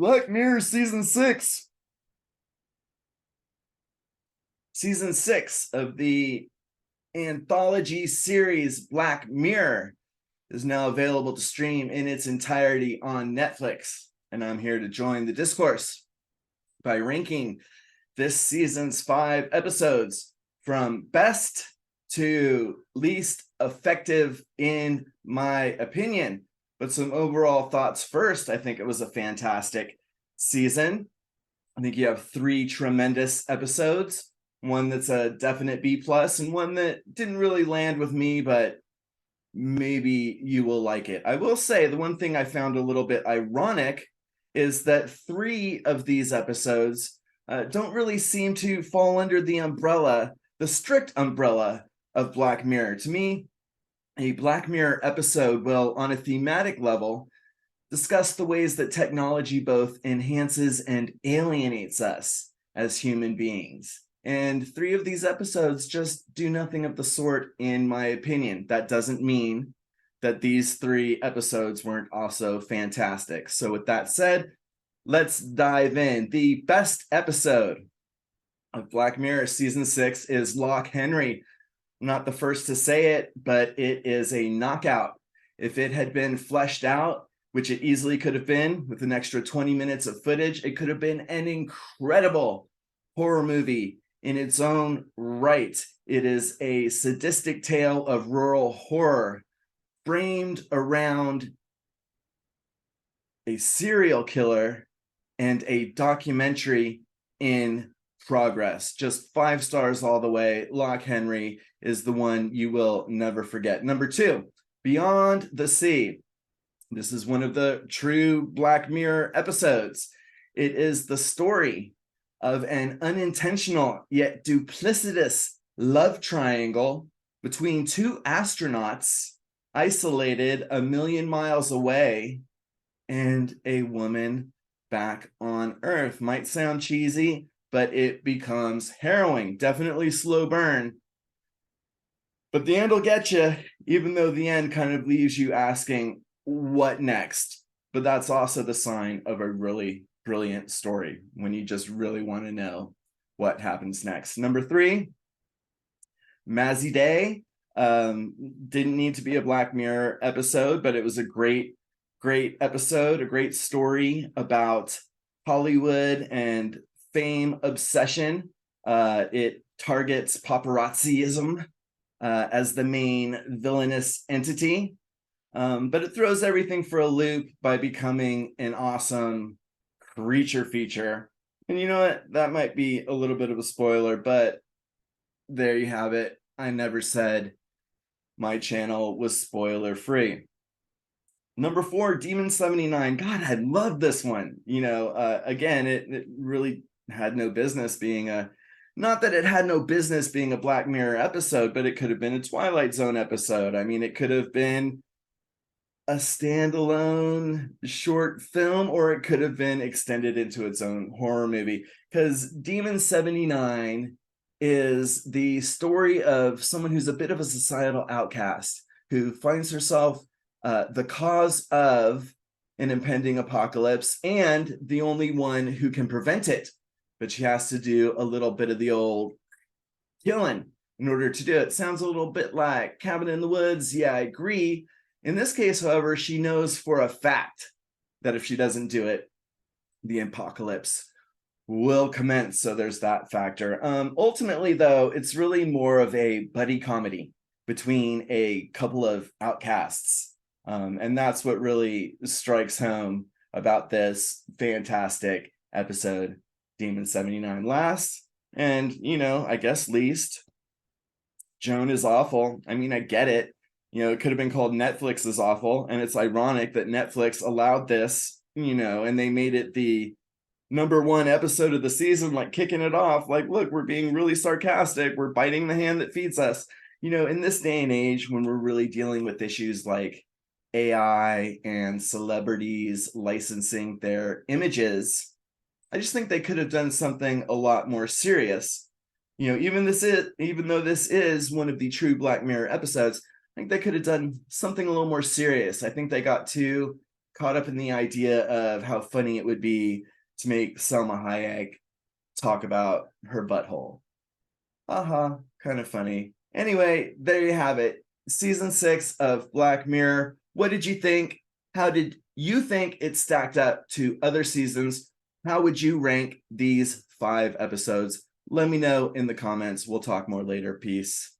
Black Mirror season 6. Season 6 of the anthology series Black Mirror is now available to stream in its entirety on Netflix. And I'm here to join the discourse by ranking this season's 5 episodes from best to least effective in my opinion. But some overall thoughts first. I think it was a fantastic season. I think you have 3 tremendous episodes, one that's a definite B plus and one that didn't really land with me, but maybe you will like it. I will say the one thing I found a little bit ironic is that 3 of these episodes don't really seem to fall under the strict umbrella of Black Mirror. To me, a Black Mirror episode will, on a thematic level, discuss the ways that technology both enhances and alienates us as human beings. And 3 of these episodes just do nothing of the sort, in my opinion. That doesn't mean that these 3 episodes weren't also fantastic. So with that said, let's dive in. The best episode of Black Mirror season 6 is Lock Henry. I'm not the first to say it, but it is a knockout. If it had been fleshed out, which it easily could have been with an extra 20 minutes of footage, it could have been an incredible horror movie in its own right. It is a sadistic tale of rural horror framed around a serial killer and a documentary in progress. Just 5 stars all the way. Lock Henry is the one you will never forget. Number 2, Beyond the Sea. This is one of the true Black Mirror episodes. It is the story of an unintentional yet duplicitous love triangle between 2 astronauts isolated a million miles away and a woman back on Earth. Might sound cheesy, but it becomes harrowing. Definitely slow burn. But the end will get you, even though the end kind of leaves you asking, what next? But that's also the sign of a really brilliant story, when you just really want to know what happens next. Number 3, Mazzy Day. Didn't need to be a Black Mirror episode, but it was a great episode, a great story about Hollywood and fame obsession. It targets paparazziism as the main villainous entity, but it throws everything for a loop by becoming an awesome creature feature. And you know what? That might be a little bit of a spoiler, but there you have it. I never said my channel was spoiler free. Number 4, Demon 79. God, I love this one. Again, it really had no business being not that it had no business being a Black Mirror episode, but it could have been a Twilight Zone episode. I mean, it could have been a standalone short film, or it could have been extended into its own horror movie, because Demon 79 is the story of someone who's a bit of a societal outcast who finds herself the cause of an impending apocalypse and the only one who can prevent it. But she has to do a little bit of the old killing in order to do it. Sounds a little bit like Cabin in the Woods. Yeah, I agree. In this case, however, she knows for a fact that if she doesn't do it, the apocalypse will commence. So there's that factor. Ultimately, though, it's really more of a buddy comedy between a couple of outcasts. And that's what really strikes home about this fantastic episode, Demon 79. Last, and, I guess least, Joan is awful. I mean, I get it. It could have been called Netflix is awful. And it's ironic that Netflix allowed this, and they made it the number 1 episode of the season, like kicking it off. Like, look, we're being really sarcastic. We're biting the hand that feeds us. In this day and age, when we're really dealing with issues like AI and celebrities licensing their images, I just think they could have done something a lot more serious. Even though this is one of the true Black Mirror episodes, I think they could have done something a little more serious. I think they got too caught up in the idea of how funny it would be to make Selma Hayek talk about her butthole. Kind of funny. Anyway, there you have it. Season 6 of Black Mirror. What did you think? How did you think it stacked up to other seasons? How would you rank these 5 episodes? Let me know in the comments. We'll talk more later. Peace.